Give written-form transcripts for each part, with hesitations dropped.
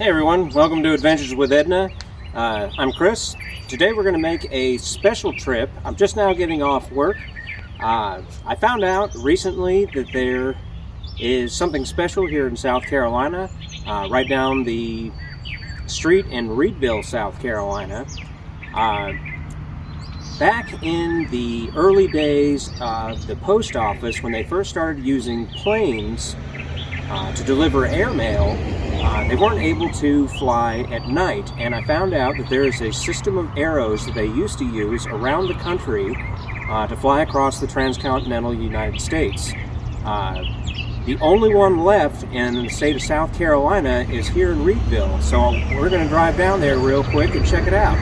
Hey everyone, welcome to Adventures with Edna. I'm Chris. Today we're going to make a special trip. I'm just now getting off work. I found out recently that there is something special here in South Carolina, right down the street in Reidville, South Carolina. Back in the early days of the post office, when they first started using planes to deliver airmail, they weren't able to fly at night, and I found out that there is a system of arrows that they used to use around the country to fly across the transcontinental United States. The only one left in the state of South Carolina is here in Reidville, so we're going to drive down there real quick and check it out.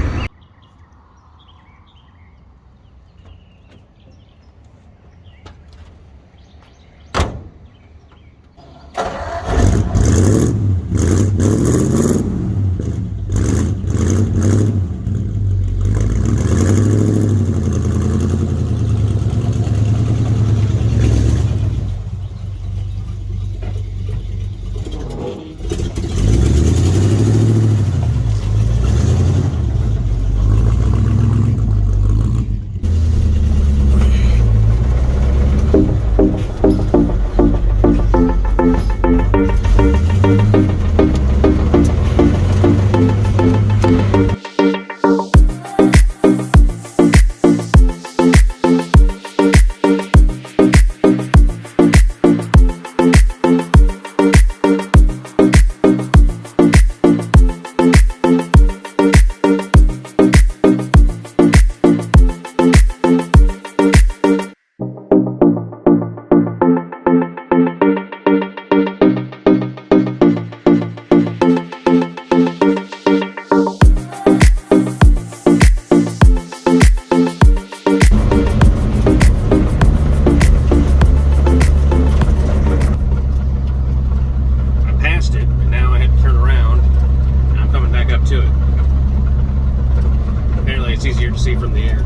It's easier to see from the air.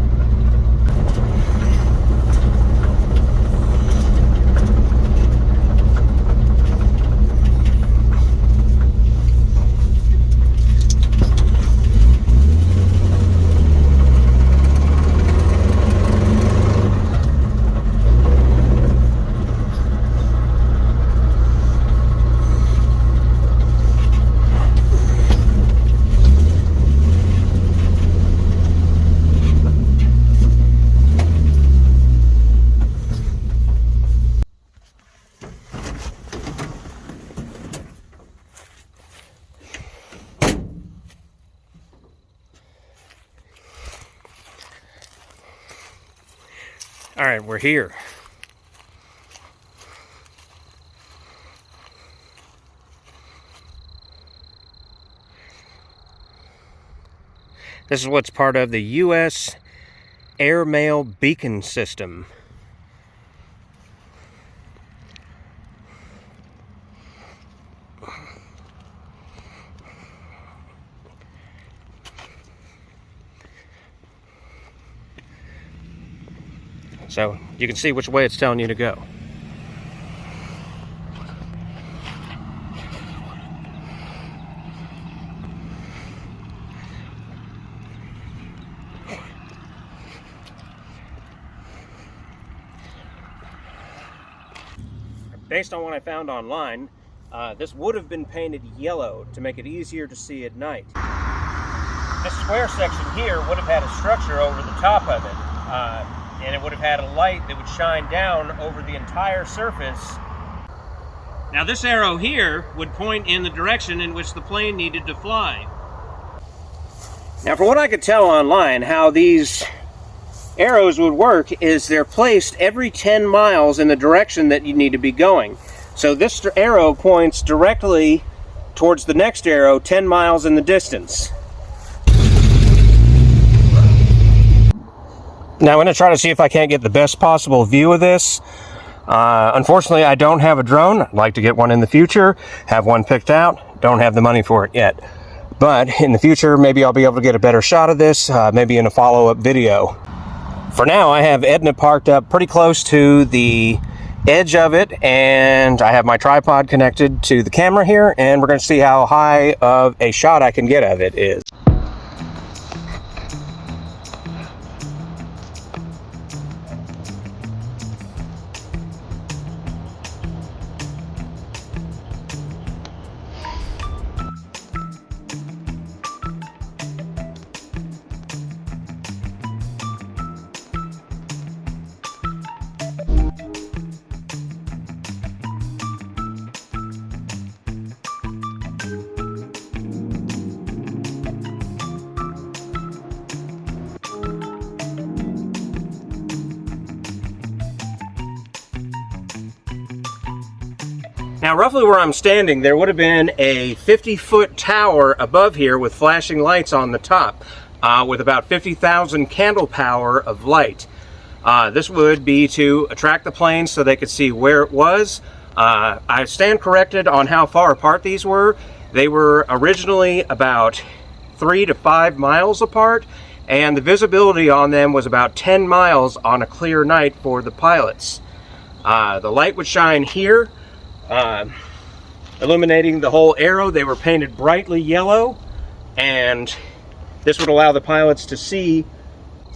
All right, we're here. This is what's part of the U.S. Airmail beacon system. So you can see which way it's telling you to go. Based on what I found online, this would have been painted yellow to make it easier to see at night. This square section here would have had a structure over the top of it. And it would have had a light that would shine down over the entire surface. Now this arrow here would point in the direction in which the plane needed to fly. Now from what I could tell online, how these arrows would work is they're placed every 10 miles in the direction that you need to be going. So this arrow points directly towards the next arrow 10 miles in the distance. Now I'm going to try to see if I can't get the best possible view of this. Unfortunately, I don't have a drone. I'd like to get one in the future, have one picked out. Don't have the money for it yet. But in the future, maybe I'll be able to get a better shot of this, maybe in a follow-up video. For now, I have Edna parked up pretty close to the edge of it, and I have my tripod connected to the camera here, and we're going to see how high of a shot I can get of it is. Now, roughly where I'm standing, there would have been a 50-foot tower above here with flashing lights on the top, with about 50,000 candle power of light. This would be to attract the planes so they could see where it was. I stand corrected on how far apart these were. They were originally about 3 to 5 miles apart, and the visibility on them was about 10 miles on a clear night for the pilots. The light would shine here, illuminating the whole arrow. They were painted brightly yellow, and this would allow the pilots to see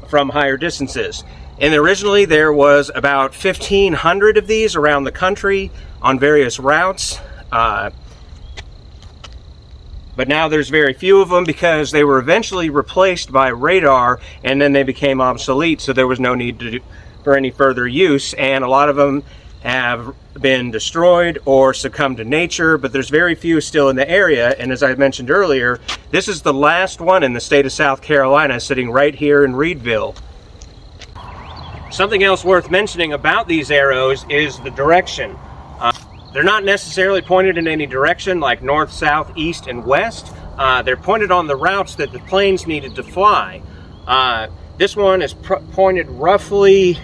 from higher distances. And originally there was about 1,500 of these around the country on various routes, but now there's very few of them because they were eventually replaced by radar, and then they became obsolete, so there was no need for any further use, and a lot of them have been destroyed or succumbed to nature, but there's very few still in the area. And as I mentioned earlier, this is the last one in the state of South Carolina, sitting right here in Reidville. Something else worth mentioning about these arrows is the direction. They're not necessarily pointed in any direction like north, south, east, and west. They're pointed on the routes that the planes needed to fly. This one is pointed roughly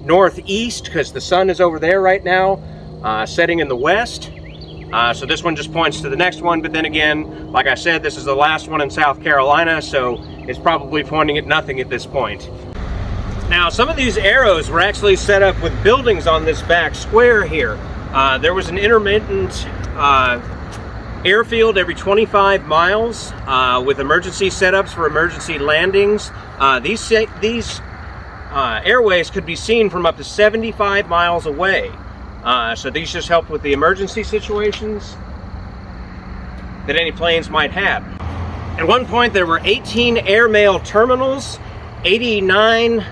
northeast because the sun is over there right now, setting in the west. So this one just points to the next one, but then again, like I said, this is the last one in South Carolina, so it's probably pointing at nothing at this point. Now, some of these arrows were actually set up with buildings on this back square here. There was an intermittent airfield every 25 miles with emergency setups for emergency landings. These airways could be seen from up to 75 miles away. So these just help with the emergency situations that any planes might have. At one point there were 18 airmail terminals, 89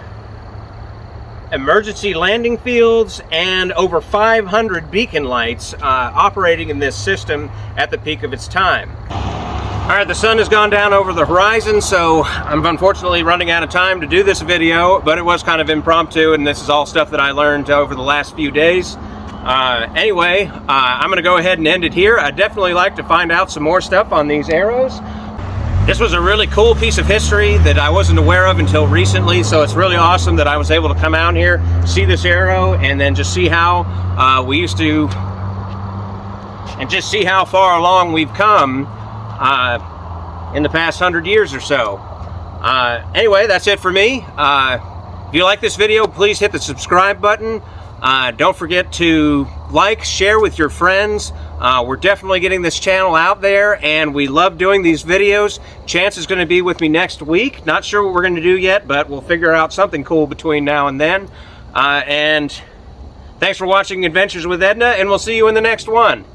emergency landing fields, and over 500 beacon lights operating in this system at the peak of its time. Alright, the sun has gone down over the horizon, so I'm unfortunately running out of time to do this video, but it was kind of impromptu, and this is all stuff that I learned over the last few days. Anyway, I'm going to go ahead and end it here. I'd definitely like to find out some more stuff on these arrows. This was a really cool piece of history that I wasn't aware of until recently, so it's really awesome that I was able to come out here, see this arrow, and then just see how we used to, and just see how far along we've come in the past 100 years or so. Anyway, that's it for me. If you like this video, please hit the subscribe button. Don't forget to like, share with your friends. We're definitely getting this channel out there, and we love doing these videos. Chance is going to be with me next week. Not sure what we're going to do yet, but we'll figure out something cool between now and then. And thanks for watching Adventures with Edna, and we'll see you in the next one.